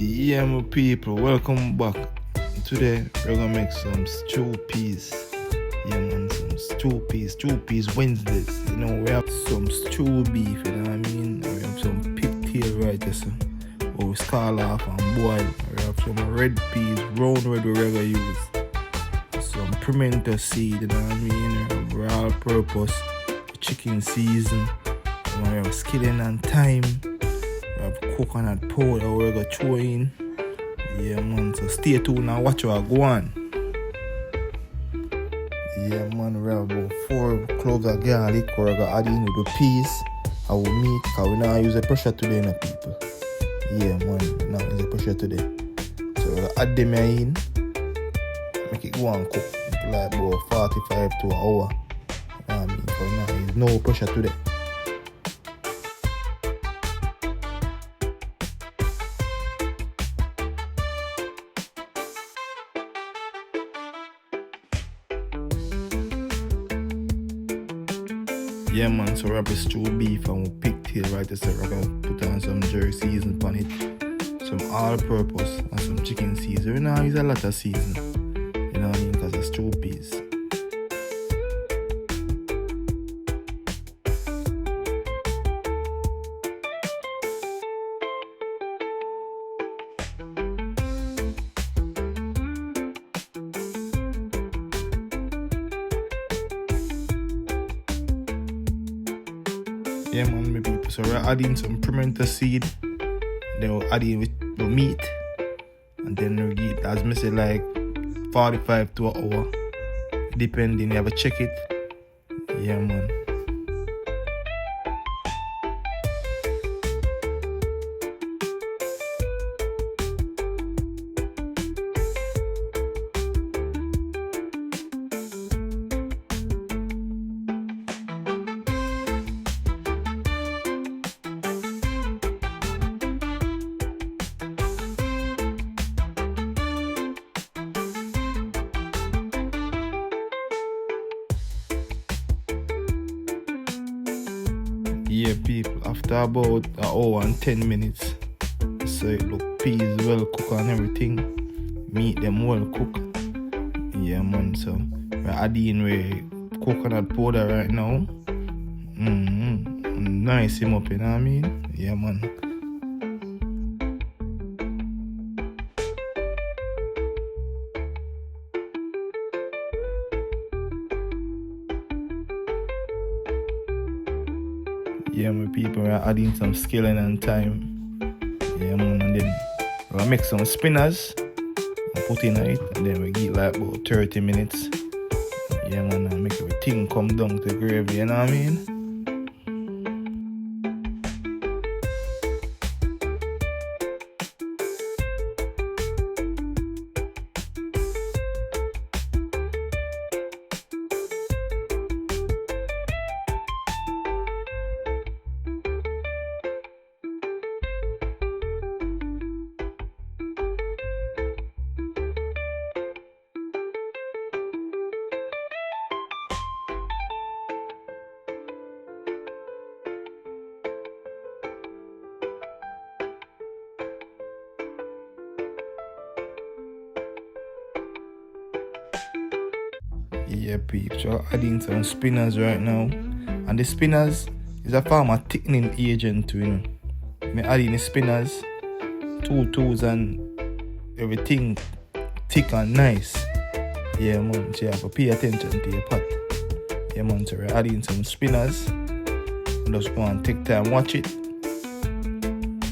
Yeah, my people, welcome back. Today we're gonna make some stew peas. Yeah, man, some stew peas Wednesdays. You know, we have some stew beef, you know what I mean? We have some pigtail right there, so we scald off and boil. We have some red peas, brown red we regular use. Some pimento seed, you know what I mean? We have all purpose chicken season. We have skillet and thyme. We have coconut powder we're gonna throw in. Yeah, man, so stay tuned and watch what I go on. Yeah, man, we have about 4 cloves of garlic we're gonna add in with the peas. I will meat because we not use the pressure today, no people. Yeah, man, we not use the pressure today. So we'll add them in, make it go and cook like about 45 to an hour. You know what I mean? Because we not use no pressure today. Yeah, man, so we have a stew beef and with pigtail right there, so we're gonna put on some jerky seasoning on it, some all-purpose and some chicken seasoning. We now use a lot of seasoning, you know what I mean, because of Stewpeas. Yeah, man, my people. So we're adding some pimento seed. Then we'll add in with the meat. And then we'll give it, as I say, like 45 to an hour. Depending, you have to check it. Yeah, man. Yeah, people, after about an hour and 10 minutes, so it look peas well cooked and everything, meat them well cooked. Yeah, man, so we're adding with coconut powder right now. Nice him up, you know what I mean? Yeah, man. Yeah, my people, we're adding some skillet and thyme. Yeah, man, and then we'll make some spinners and put in it, and then we give like about 30 minutes. Yeah, man, and make everything come down to the gravy, you know what I mean? Yeah, peeps, so adding some spinners right now. And the spinners is a form of thickening agent too, you know. I add in the spinners, 2 toes and everything thick and nice. Yeah, man, so you have to pay attention to your pot. Yeah, man, so we're adding some spinners. Just go and take time, watch it.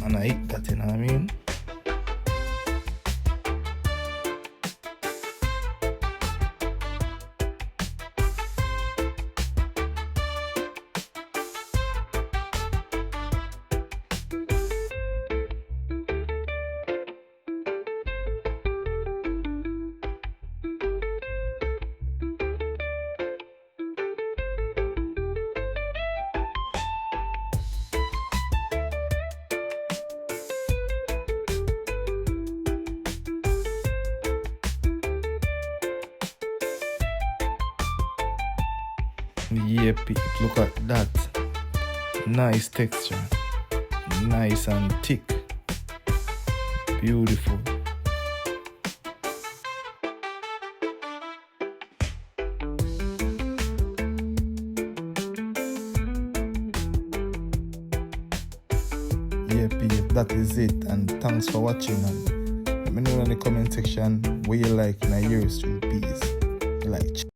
And I eat that, you know what I mean? Yeah, people, look at that. Nice texture. Nice and thick. Beautiful. Yeah, Pete, that is it. And thanks for watching. And let me know in the comment section what you like in your stew peas. You like